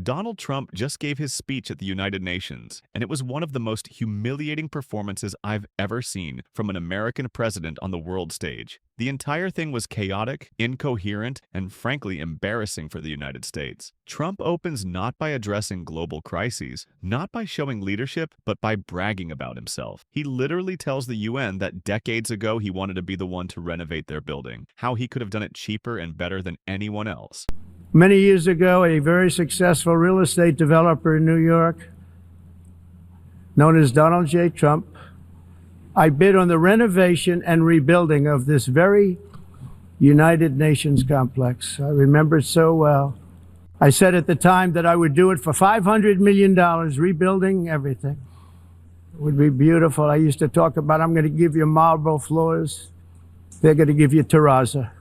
Donald Trump just gave his speech at the United Nations, and it was one of the most humiliating performances I've ever seen from an American president on the world stage. The entire thing was chaotic, incoherent, and frankly embarrassing for the United States. Trump opens not by addressing global crises, not by showing leadership, but by bragging about himself. He literally tells the UN that decades ago he wanted to be the one to renovate their building, how he could have done it cheaper and better than anyone else. Many years ago, a very successful real estate developer in New York, known as Donald J. Trump, I bid on the renovation and rebuilding of this very United Nations complex. I remember it so well. I said at the time that I would do it for $500 million, rebuilding everything. It would be beautiful. I used to talk about, I'm going to give you marble floors. They're going to give you terrazzo.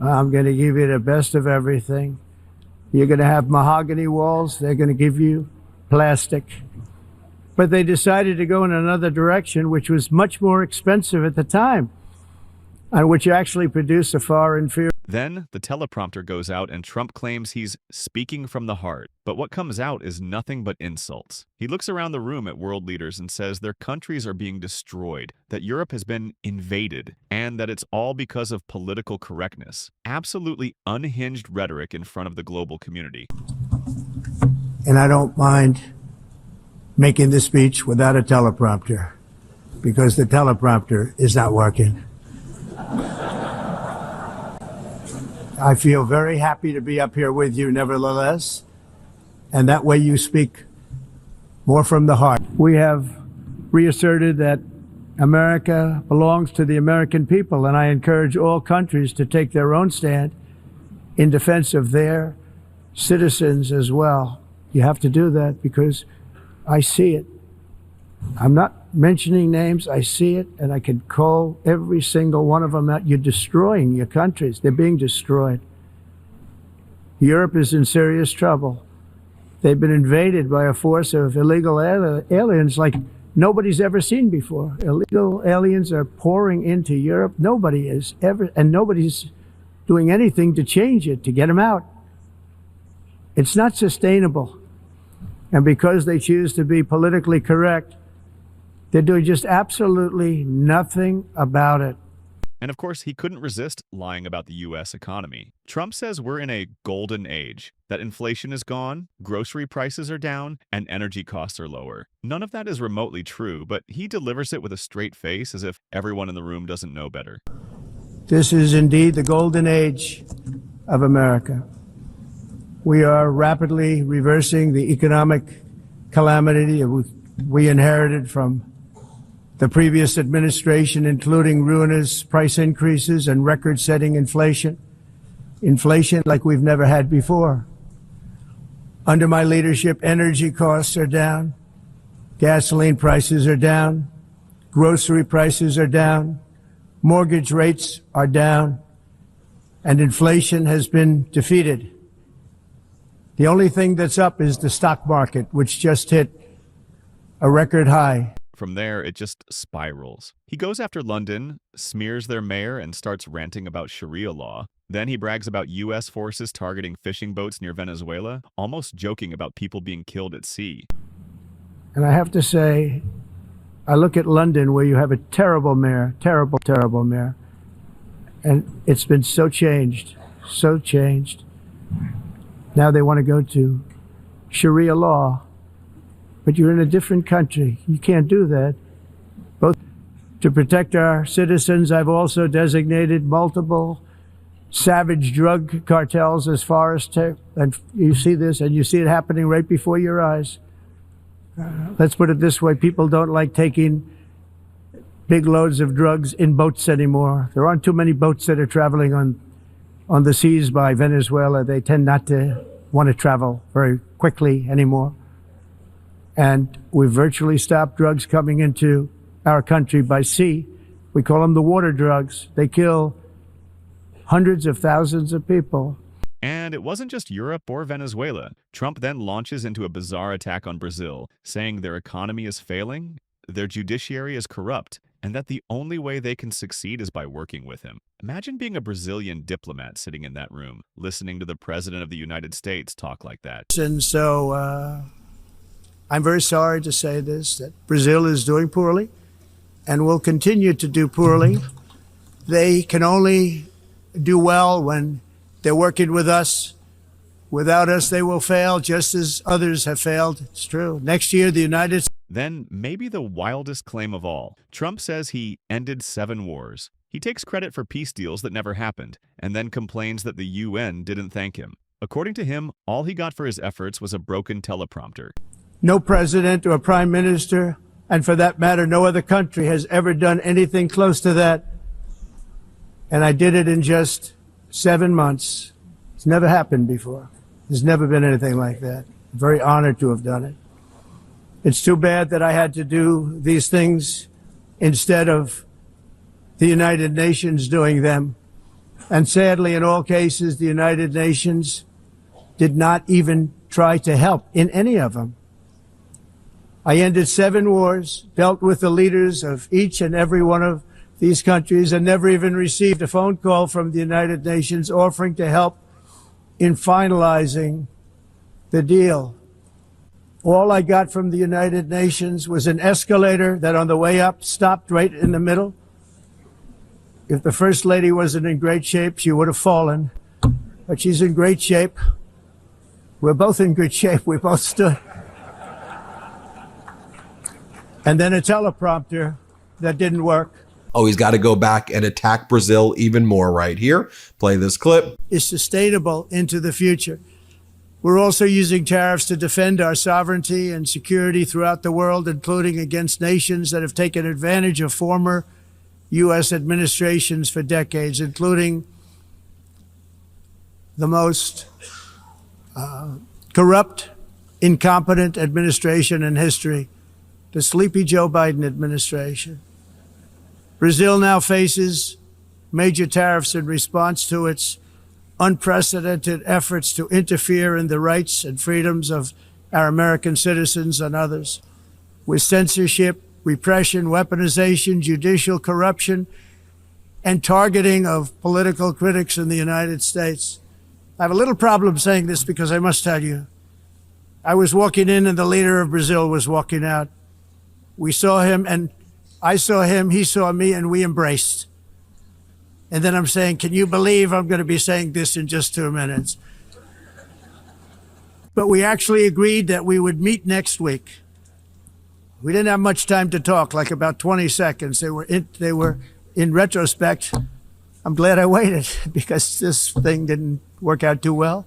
I'm going to give you the best of everything. You're going to have mahogany walls. They're going to give you plastic. But they decided to go in another direction, which was much more expensive at the time, and which actually produced a far inferior. Then the teleprompter goes out and Trump claims he's speaking from the heart. But what comes out is nothing but insults. He looks around the room at world leaders and says their countries are being destroyed, that Europe has been invaded, and that it's all because of political correctness. Absolutely unhinged rhetoric in front of the global community. And I don't mind making the speech without a teleprompter, because the teleprompter is not working. I feel very happy to be up here with you nevertheless, and that way you speak more from the heart. We have reasserted that America belongs to the American people, and I encourage all countries to take their own stand in defense of their citizens as well. You have to do that because I see it. I'm not mentioning names. I see it, and I can call every single one of them out. You're destroying your countries. They're being destroyed. Europe is in serious trouble. They've been invaded by a force of illegal aliens like nobody's ever seen before. Illegal aliens are pouring into Europe. Nobody is ever, and nobody's doing anything to change it, to get them out. It's not sustainable. And because they choose to be politically correct, they're doing just absolutely nothing about it. And of course, he couldn't resist lying about the U.S. economy. Trump says we're in a golden age, that inflation is gone, grocery prices are down, and energy costs are lower. None of that is remotely true, but he delivers it with a straight face as if everyone in the room doesn't know better. This is indeed the golden age of America. We are rapidly reversing the economic calamity we inherited from the previous administration, including ruinous price increases and record-setting inflation. Inflation like we've never had before. Under my leadership, energy costs are down, gasoline prices are down, grocery prices are down, mortgage rates are down, and inflation has been defeated. The only thing that's up is the stock market, which just hit a record high. From there, it just spirals. He goes after London, smears their mayor, and starts ranting about Sharia law. Then he brags about U.S. forces targeting fishing boats near Venezuela, almost joking about people being killed at sea. And I have to say, I look at London where you have a terrible mayor, terrible mayor. And it's been so changed. Now they want to go to Sharia law. But you're in a different country. You can't do that. Both to protect our citizens, I've also designated multiple savage drug cartels as far as and you see this, and you see it happening right before your eyes. Let's put it this way. People don't like taking big loads of drugs in boats anymore. There aren't too many boats that are traveling on the seas by Venezuela. They tend not to want to travel very quickly anymore. And we've virtually stopped drugs coming into our country by sea. We call them the water drugs. They kill hundreds of thousands of people. And it wasn't just Europe or Venezuela. Trump then launches into a bizarre attack on Brazil, saying their economy is failing, their judiciary is corrupt, and that the only way they can succeed is by working with him. Imagine being a Brazilian diplomat sitting in that room, listening to the President of the United States talk like that. And so I'm very sorry to say this, that Brazil is doing poorly and will continue to do poorly. They can only do well when they're working with us. Without us, they will fail, just as others have failed. It's true. Next year, the United States. Then, maybe the wildest claim of all. Trump says he ended 7 wars. He takes credit for peace deals that never happened, and then complains that the UN didn't thank him. According to him, all he got for his efforts was a broken teleprompter. No president or prime minister, and for that matter, no other country has ever done anything close to that. And I did it in just 7 months. It's never happened before. There's never been anything like that. I'm very honored to have done it. It's too bad that I had to do these things instead of the United Nations doing them. And sadly, in all cases, the United Nations did not even try to help in any of them. I ended 7 wars, dealt with the leaders of each and every one of these countries, and never even received a phone call from the United Nations offering to help in finalizing the deal. All I got from the United Nations was an escalator that on the way up stopped right in the middle. If the First Lady wasn't in great shape, she would have fallen. But she's in great shape. We're both in good shape. We both stood. And then a teleprompter that didn't work. Oh, he's got to go back and attack Brazil even more right here. Play this clip. Is sustainable into the future. We're also using tariffs to defend our sovereignty and security throughout the world, including against nations that have taken advantage of former U.S. administrations for decades, including the most corrupt, incompetent administration in history, the sleepy Joe Biden administration. Brazil now faces major tariffs in response to its unprecedented efforts to interfere in the rights and freedoms of our American citizens and others, with censorship, repression, weaponization, judicial corruption, and targeting of political critics in the United States. I have a little problem saying this because I must tell you, I was walking in and the leader of Brazil was walking out. We saw him and I saw him, he saw me, and we embraced. And then I'm saying, can you believe I'm going to be saying this in just 2 minutes? But we actually agreed that we would meet next week. We didn't have much time to talk, like about 20 seconds. They were in retrospect, I'm glad I waited because this thing didn't work out too well.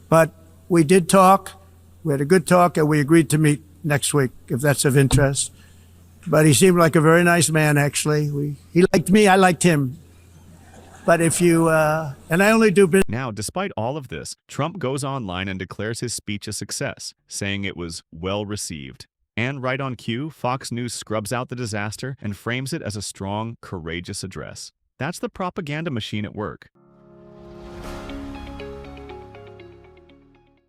But we did talk, we had a good talk, and we agreed to meet next week, if that's of interest. But he seemed like a very nice man, actually. He liked me, I liked him. But if you, and I only do business. Now, despite all of this, Trump goes online and declares his speech a success, saying it was well received. And right on cue, Fox News scrubs out the disaster and frames it as a strong, courageous address. That's the propaganda machine at work.